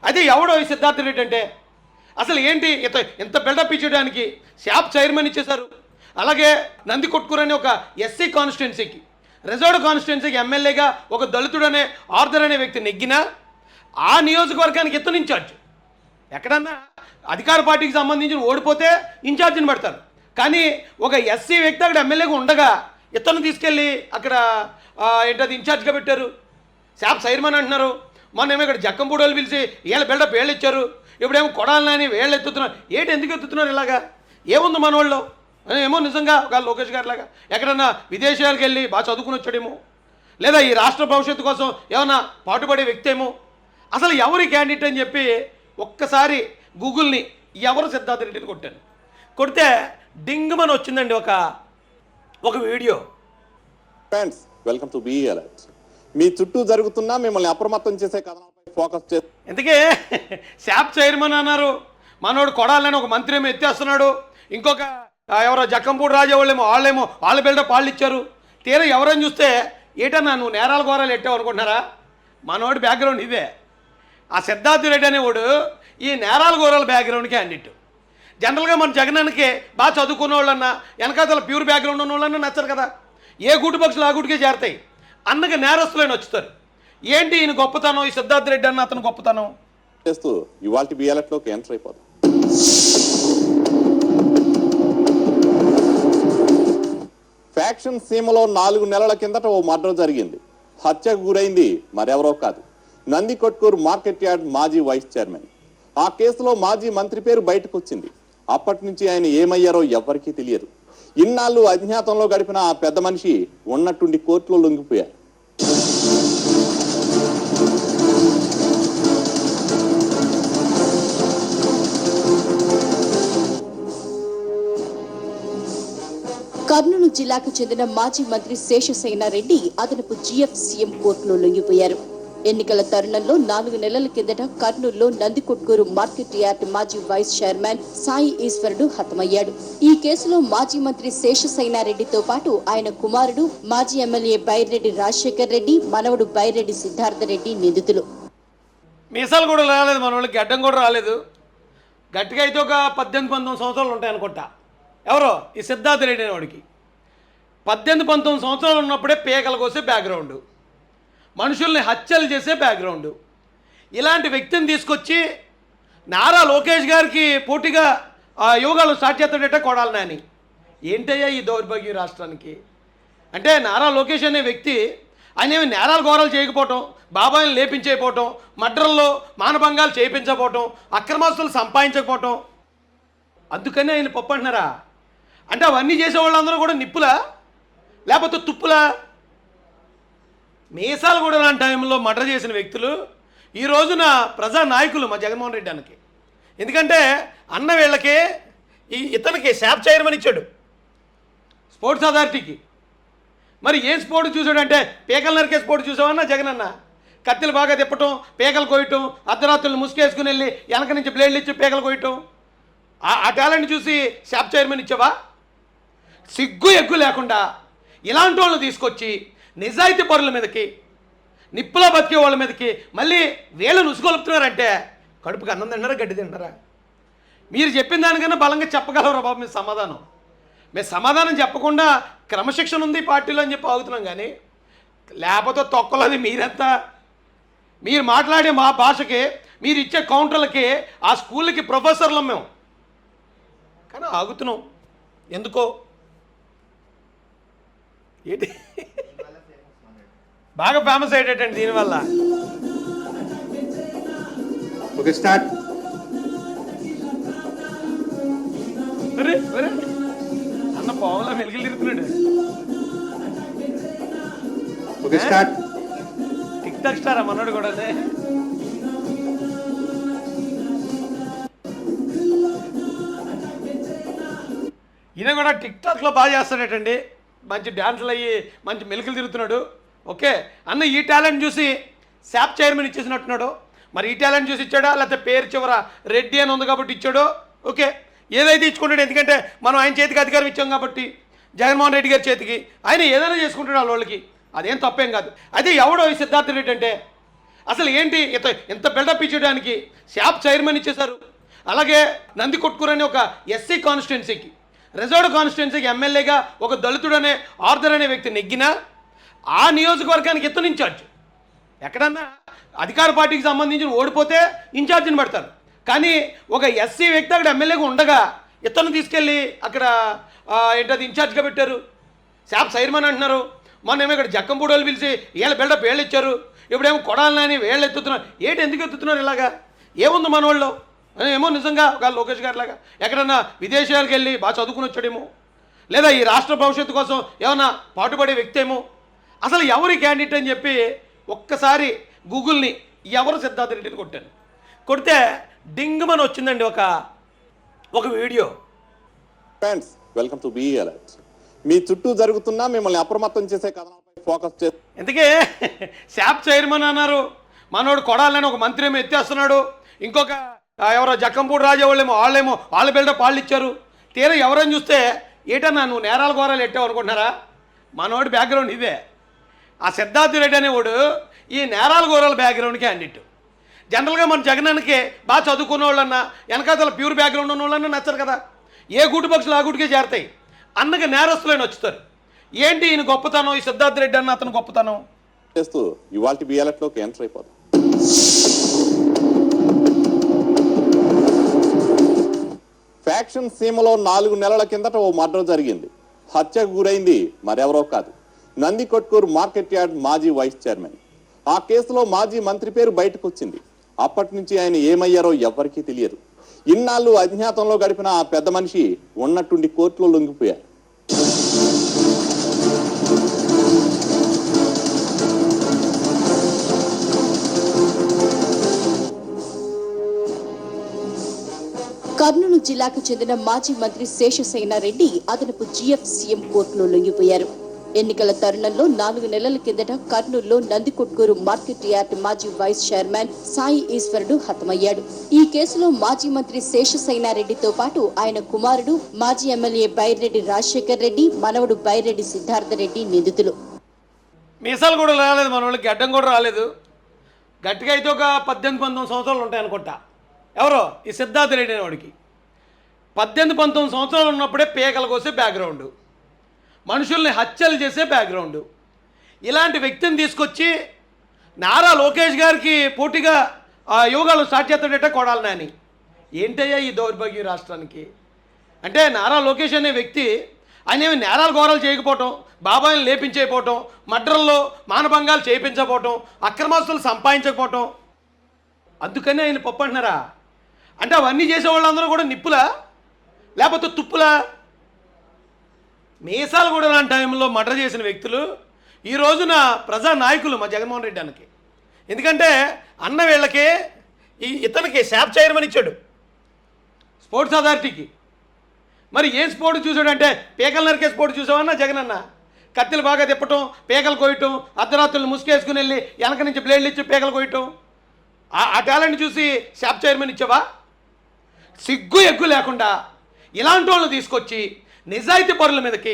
అయితే ఎవడో ఈ సిద్ధార్థ రెడ్డి అంటే అసలు ఏంటి ఇంత బిల్డప్ ఇచ్చడానికి శాప్ చైర్మన్ ఇచ్చేశారు. అలాగే నంది కొట్కూరు అనే ఒక ఎస్సీ కాన్స్టిట్యున్సీకి రిజర్వ్డ్ కాన్స్టిట్యున్సీకి ఎమ్మెల్యేగా ఒక దళితుడు అనే ఆర్థర్ అనే వ్యక్తి నెగ్గినా ఆ నియోజకవర్గానికి ఇతను ఇన్ఛార్జ్. ఎక్కడన్నా అధికార పార్టీకి సంబంధించిన ఓడిపోతే ఇన్ఛార్జిని పెడతారు, కానీ ఒక ఎస్సీ వ్యక్తి అక్కడ ఎమ్మెల్యేగా ఉండగా ఇతను తీసుకెళ్ళి అక్కడ ఏంటది ఇన్ఛార్జ్గా పెట్టారు. శాప్ చైర్మన్ అంటున్నారు. మొన్న ఏమో ఇక్కడ జక్కంపూడోళ్ళు పిలిచి వీళ్ళ బిల్డప్ వీళ్ళు ఇచ్చారు, ఇప్పుడేమో కొడాలని వీళ్ళు ఎత్తుతున్నారు. ఎందుకు ఎత్తుతున్నారు ఇలాగా? ఏముంది మన వాళ్ళు? ఏమో నిజంగా ఒక లోకేష్ గారి లాగా ఎక్కడన్నా విదేశాలకు వెళ్ళి బాగా చదువుకుని వచ్చాడేమో, లేదా ఈ రాష్ట్ర భవిష్యత్తు కోసం ఏమన్నా పాటుపడే వ్యక్తి ఏమో. అసలు ఎవరి క్యాండిడేట్ అని చెప్పి ఒక్కసారి గూగుల్ని ఎవరు సిద్ధార్థ రెడ్డిని కొట్టాను. కొడితే డింగ్మని వచ్చిందండి ఒక video. Friends, welcome to be alert. మీ చుట్టూ జరుగుతున్నా మిమ్మల్ని అప్రమత్తం చేసే కథనాలపై ఫోకస్ చేసి ఇంతకే శాప్ చైర్మన్ అన్నారు, మనోడు కొడాలని ఒక మంత్రి ఏమో ఎత్తేస్తున్నాడు, ఇంకొక ఎవరో జక్కంపూడి రాజా వాళ్ళ బిల్డప్ వాళ్ళు ఇచ్చారు. తీరా ఎవరని చూస్తే ఏటన్నా నువ్వు నేరాల ఘోరాలు ఎట్టావు అనుకుంటున్నారా? మనోడి బ్యాక్గ్రౌండ్ ఇదే. ఆ సిద్ధార్థ రెడ్డి అనేవాడు ఈ నేరాల ఘోరాల బ్యాక్గ్రౌండ్ క్యాండిడేట్. జనరల్గా మన జగనానికి బాగా చదువుకున్న వాళ్ళన్నా వెనకాతల ప్యూర్ బ్యాక్గ్రౌండ్ ఉన్న వాళ్ళన్నా నచ్చరు కదా. ఏ గూటు పక్షులు ఆ గూటికే చేరతాయి. అన్నగా నేరస్తులైన వచ్చుతారు. ఏంటి ఈయన గొప్పతనం, ఈ సిద్ధార్థ రెడ్డి అన్న అతను గొప్పతనం చేస్తూ ఇవాళ బీ అలర్ట్లోకి ఎంటర్ అయిపోతాం. ఫ్యాక్షన్ సీమలో 4 నెలల కిందట ఓ మర్డర్ జరిగింది. హత్యకు గురైంది మరెవరో కాదు, నంది కొట్కూరు మార్కెట్ యార్డ్ మాజీ వైస్ చైర్మన్. ఆ కేసులో మాజీ మంత్రి పేరు బయటకు వచ్చింది. అప్పటి నుంచి ఆయన ఏమయ్యారో ఎవ్వరికీ తెలియదు. ఇన్నాళ్ళు అజ్ఞాతంలో గడిపిన ఆ పెద్ద మనిషి ఉన్నట్టుండి కోర్టులో లొంగిపోయారు. కర్నూలు జిల్లాకు చెందిన మాజీ మంత్రి శేషసేనారెడ్డి అదనపు జీఎఫ్సీఎం కోర్టులో లొంగిపోయారు. ఎన్నికల తరుణంలో 4 నెలల కిందట కర్నూలులో నందికొట్కూరు మార్కెట్ యార్డ్ మాజీ వైస్ చైర్మన్ సాయి ఈశ్వరుడు హతమయ్యాడు. ఈ కేసులో మాజీ మంత్రి శేషసేనారెడ్డితో పాటు ఆయన కుమారుడు మాజీ ఎమ్మెల్యే బైరెడ్డి రాజశేఖర్ రెడ్డి, మనవడు బైరెడ్డి సిద్ధార్థ రెడ్డి నిందితులు. మీసాలు కూడా రాలేదు, మన వాళ్ళకి గడ్డం కూడా రాలేదు. గట్టిగా అయితే ఒక 18-19 సంవత్సరాలు ఉంటాయనుకుంటా. ఎవరో ఈ సిద్ధార్థ రెడ్డి అనేవాడికి 18-19 సంవత్సరాలు ఉన్నప్పుడే పేకలు కోసే బ్యాక్గ్రౌండ్, మనుషుల్ని హత్యలు చేసే బ్యాక్గ్రౌండ్. ఇలాంటి వ్యక్తిని తీసుకొచ్చి నారా లోకేష్ గారికి పోటీగా యోగాలు స్టార్ట్ చేస్తాడట కొడాలని అని. ఏంటయ్యా ఈ దౌర్భాగ్యం రాష్ట్రానికి? అంటే నారా లోకేష్ అనే వ్యక్తి ఆయన ఏమి నేరాలు ఘోరాలు చేయకపోవటం, బాబాయిని లేపించకపోవటం, మర్డర్లో మానభంగాలు చేయించకపోవటం, అక్రమాస్తులు సంపాదించకపోవటం, అందుకని ఆయన పప్పు అంటున్నారా? అంటే అవన్నీ చేసేవాళ్ళందరూ కూడా నిప్పులా లేకపోతే తుప్పులా? మీసాలు కూడా లాంటి టైంలో మర్డర్ చేసిన వ్యక్తులు ఈ రోజున ప్రజా నాయకులు మా జగన్మోహన్ రెడ్డి అన్నకి. ఎందుకంటే అన్న వీళ్ళకి ఇతనికి శాప్ చైర్మన్ ఇచ్చాడు స్పోర్ట్స్ అథారిటీకి. మరి ఏం స్పోర్ట్స్ చూసాడంటే పేకలు నరికే స్పోర్ట్స్ చూసామన్నా జగన్ అన్న. కత్తిలు బాగా తిప్పటం, పేకలు కోయటం, అర్ధరాత్రులు ముసుకేసుకుని వెళ్ళి వెనక నుంచి బ్లేడ్లు ఇచ్చి పేకలు కోయటం, ఆ టాలెంట్ చూసి శాప్ చైర్మన్ ఇచ్చావా? సిగ్గు ఎగ్గు లేకుండా ఇలాంటి వాళ్ళని తీసుకొచ్చి నిజాయితీ పరుల మీదకి, నిప్పులా బతికే వాళ్ళ మీదకి మళ్ళీ వీళ్ళని ఉసుగొలుపుతున్నారంటే కడుపుకి అన్నం తింటారా గడ్డి తింటారా? మీరు చెప్పిన దానికన్నా బలంగా చెప్పగలరా బాబు మీ సమాధానం? మేము సమాధానం చెప్పకుండా క్రమశిక్షణ ఉంది పార్టీలో అని చెప్పి ఆగుతున్నాం, కానీ లేకపోతే తొక్కలది మీరెంత. మీరు మాట్లాడే మా భాషకి, మీరు ఇచ్చే కౌంటర్లకి ఆ స్కూల్కి ప్రొఫెసర్లం మేము, కానీ ఆగుతున్నాం ఎందుకో. ఏంటి బాగా ఫేమస్ అయ్యేటండి దీనివల్ల. Okay, start. అన్న పోవలా మెలికలు తిరుగుతున్నాడు. Okay, start. Tick tok star అన్నాడు కూడా. అదే ఈయన కూడా టిక్ టాక్లో బాగా చేస్తాడటండి, మంచి డ్యాన్సులు అయ్యి మంచి మెలికలు తిరుగుతున్నాడు. ఓకే అన్న, ఈ టాలెంట్ చూసి శాప్ చైర్మన్ ఇచ్చేసినట్టున్నాడు. మరి ఈ టాలెంట్ చూసి ఇచ్చాడా లేకపోతే పేరు చివర రెడ్డి అని ఉంది కాబట్టి ఇచ్చాడో? ఓకే, ఏదైతే ఇచ్చుకుంటాడు, ఎందుకంటే మనం ఆయన చేతికి అధికారం ఇచ్చాం కాబట్టి, జగన్మోహన్ రెడ్డి గారి చేతికి ఆయన ఏదైనా చేసుకుంటాడు వాళ్ళకి, అదేం తప్పేం కాదు. అయితే ఎవడో ఈ సిద్ధార్థ రెడ్డి అంటే అసలు ఏంటి ఇంత బిల్డప్ ఇచ్చేయడానికి శాప్ చైర్మన్ ఇచ్చేశారు. అలాగే నంది కొట్కూరు అనే ఒక ఎస్సీ కాన్స్టిట్యున్సీకి రిజర్వ్డ్ కాన్స్టిట్యున్సీకి ఎమ్మెల్యేగా ఒక దళితుడు అనే ఆర్థర్ అనే వ్యక్తి నెగ్గినా ఆ నియోజకవర్గానికి ఇతను ఇన్ఛార్జ్. ఎక్కడన్నా అధికార పార్టీకి సంబంధించిన ఓడిపోతే ఇన్ఛార్జిని పెడతారు, కానీ ఒక ఎస్సీ వ్యక్తి అక్కడ ఎమ్మెల్యేగా ఉండగా ఇతను తీసుకెళ్ళి అక్కడ ఏంటది ఇన్ఛార్జ్గా పెట్టారు. శాప్ చైర్మన్ అంటున్నారు. మొన్న ఏమో ఇక్కడ జక్కంపూడోళ్ళు పిలిచి వీళ్ళ బిల్డప్ వీళ్ళు ఇచ్చారు, ఇప్పుడేమో కొడాలని వీళ్ళు ఎత్తుతున్నారు. ఎందుకు ఎత్తుతున్నారు ఇలాగా? ఏముంది మన వాళ్ళు? ఏమో నిజంగా ఒక లోకేష్ గారి లాగా ఎక్కడన్నా విదేశాలకు వెళ్ళి బాగా చదువుకుని వచ్చాడేమో, లేదా ఈ రాష్ట్ర భవిష్యత్తు కోసం ఏమన్నా పాటుపడే వ్యక్తి ఏమో. అసలు ఎవరి క్యాండిడేట్ అని చెప్పి ఒక్కసారి గూగుల్ని ఎవరు సిద్ధార్థ రెడ్డిని కొట్టాను. కొడితే డింగ్మని వచ్చిందండి ఒక video. Friends, welcome to be alert. మీ చుట్టూ జరుగుతున్నా మిమ్మల్ని అప్రమత్తం చేసే కథనాలపై ఫోకస్ చేసి ఇంతకే శాప్ చైర్మన్ అన్నారు, మనోడు కొడాలని ఒక మంత్రి ఏమో ఎత్తేస్తున్నాడు, ఇంకొక ఎవరో జక్కంపూడి రాజా వాళ్ళ బిల్డప్ వాళ్ళు ఇచ్చారు. తీరా ఎవరని చూస్తే ఏటన్నా నువ్వు నేరాల ఘోరాలు ఎట్టావు అనుకుంటున్నారా? మనోడి బ్యాక్గ్రౌండ్ ఇదే. ఆ సిద్ధార్థ రెడ్డి అనేవాడు ఈ నేరాల ఘోరాల బ్యాక్గ్రౌండ్ క్యాండిడేట్. జనరల్గా మన జగనానికి బాగా చదువుకున్న వాళ్ళన్నా వెనకాతల ప్యూర్ బ్యాక్గ్రౌండ్ ఉన్న వాళ్ళన్నా నచ్చరు కదా. ఏ గూటు పక్షులు ఆ గూటికే చేరతాయి. అన్నగా నేరస్తులైన వచ్చుతారు. ఏంటి ఈయన గొప్పతనం, ఈ సిద్ధార్థ రెడ్డి అన్న అతను గొప్పతనం చేస్తూ ఇవాళ బీ అలర్ట్లోకి ఎంటర్ అయిపోతాం. ఫ్యాక్షన్ సీమలో 4 నెలల కిందట ఓ మర్డర్ జరిగింది. హత్యకు గురైంది మరెవరో కాదు, నంది కొట్కూరు మార్కెట్ యార్డ్ మాజీ వైస్ చైర్మన్. ఆ కేసులో మాజీ మంత్రి పేరు బయటకు వచ్చింది. అప్పటి నుంచి ఆయన ఏమయ్యారో ఎవ్వరికీ తెలియదు. ఇన్నాళ్ళు అజ్ఞాతంలో గడిపిన ఆ పెద్ద మనిషి ఉన్నట్టుండి కోర్టులో లొంగిపోయారు. కర్నూలు జిల్లాకు చెందిన మాజీ మంత్రి శేషసేనారెడ్డి అదనపు జీఎఫ్సీఎం కోర్టులో లొంగిపోయారు. ఎన్నికల తరుణంలో 4 నెలల కిందట కర్నూలులో నందికొట్కూరు మార్కెట్ యార్డ్ మాజీ వైస్ చైర్మన్ సాయి ఈశ్వరుడు హతమయ్యాడు. ఈ కేసులో మాజీ మంత్రి శేషసేనారెడ్డితో పాటు ఆయన కుమారుడు మాజీ ఎమ్మెల్యే బైరెడ్డి రాజశేఖర్ రెడ్డి, మనవడు బైరెడ్డి సిద్ధార్థ రెడ్డి నిందితులు. మీసాలు కూడా రాలేదు, మన వాళ్ళకి గడ్డం కూడా రాలేదు. గట్టిగా అయితే ఒక 18-19 సంవత్సరాలు ఉంటాయనుకుంటా. ఎవరో ఈ సిద్ధార్థ రెడ్డి అనేవాడికి 18-19 సంవత్సరాలు ఉన్నప్పుడే పేకలు కోసే బ్యాక్గ్రౌండ్, మనుషుల్ని హత్యలు చేసే బ్యాక్గ్రౌండ్. ఇలాంటి వ్యక్తిని తీసుకొచ్చి నారా లోకేష్ గారికి పోటీగా యోగాలు స్టార్ట్ చేస్తాడట కొడాలని అని. ఏంటయ్యా ఈ దౌర్భాగ్యం రాష్ట్రానికి? అంటే నారా లోకేష్ అనే వ్యక్తి ఆయన ఏమి నేరాలు ఘోరాలు చేయకపోవటం, బాబాయిని లేపించకపోవటం, మర్డర్లో మానభంగాలు చేయించకపోవటం, అక్రమాస్తులు సంపాదించకపోవటం, అందుకని ఆయన పప్పు అంటున్నారా? అంటే అవన్నీ చేసే వాళ్ళందరూ కూడా నిప్పులా లేకపోతే తుప్పులా? మీసాలు కూడా లాంటి టైంలో మర్డర్ చేసిన వ్యక్తులు ఈ రోజున ప్రజా నాయకులు మా జగన్మోహన్ రెడ్డి అన్నకి. ఎందుకంటే అన్న వీళ్ళకి ఇతనికి శాప్ చైర్మన్ ఇచ్చాడు స్పోర్ట్స్ అథారిటీకి. మరి ఏం స్పోర్ట్ చూసాడంటే పేకలు నరికే స్పోర్ట్ చూసావన్నా జగన్ అన్న? కత్తిలు బాగా తిప్పటం, పేకలు కోయటం, అర్ధరాత్రులు ముసుకేసుకుని వెళ్ళి వెనక నుంచి బ్లేడ్లు ఇచ్చి పేకలు కోయటం, ఆ టాలెంట్ చూసి శాప్ చైర్మన్ ఇచ్చావా? సిగ్గు ఎగ్గు లేకుండా ఇలాంటి వాళ్ళని తీసుకొచ్చి నిజాయితీ పరుల మీదకి,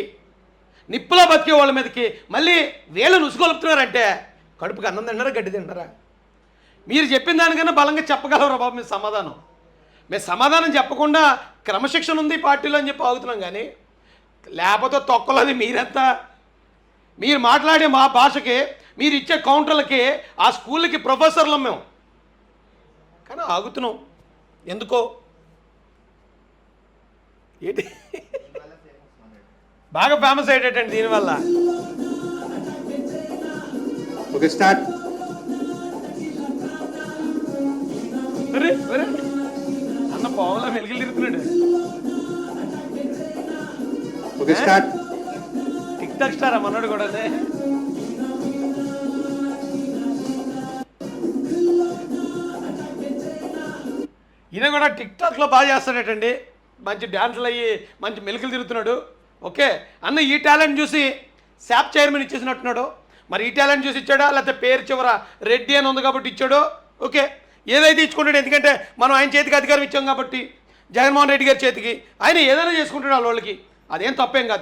నిప్పులా బతికే వాళ్ళ మీదకి మళ్ళీ వీళ్ళని ఉసుగొలుపుతున్నారంటే కడుపుకి అన్నం తింటారా గడ్డి తింటారా? మీరు చెప్పిన దానికన్నా బలంగా చెప్పగలరా బాబు మీ సమాధానం? మేము సమాధానం చెప్పకుండా క్రమశిక్షణ ఉంది పార్టీలో అని చెప్పి ఆగుతున్నాం, కానీ లేకపోతే తొక్కలది మీరెంత? మీరు మాట్లాడే మా భాషకి, మీరు ఇచ్చే కౌంటర్లకి ఆ స్కూల్కి ప్రొఫెసర్లం మేము, కానీ ఆగుతున్నాం ఎందుకో. ఏంటి బాగా ఫేమస్ అయ్యేటండి దీనివల్ల. Okay start. అన్న పోవలా మెలికలు తిరుగుతున్నాడు. Okay start. Tick tok star అన్నాడు కూడా. ఈయన కూడా టిక్ టాక్లో బాగా చేస్తాడటండి, మంచి డ్యాన్సులు అయ్యి మంచి మెలికలు తిరుగుతున్నాడు. ఓకే అన్న ఈ టాలెంట్ చూసి శాప్ చైర్మన్ ఇచ్చేసినట్టున్నాడు. మరి ఈ టాలెంట్ చూసి ఇచ్చాడా లేకపోతే పేరు చివర రెడ్డి అని ఉంది కాబట్టి ఇచ్చాడో? ఓకే ఏదైతే ఇచ్చుకుంటాడు, ఎందుకంటే మనం ఆయన చేతికి అధికారం ఇచ్చాం కాబట్టి, జగన్మోహన్ రెడ్డి గారి చేతికి ఆయన ఏదైనా చేసుకుంటాడు వాళ్ళకి, అదేం తప్పేం కాదు.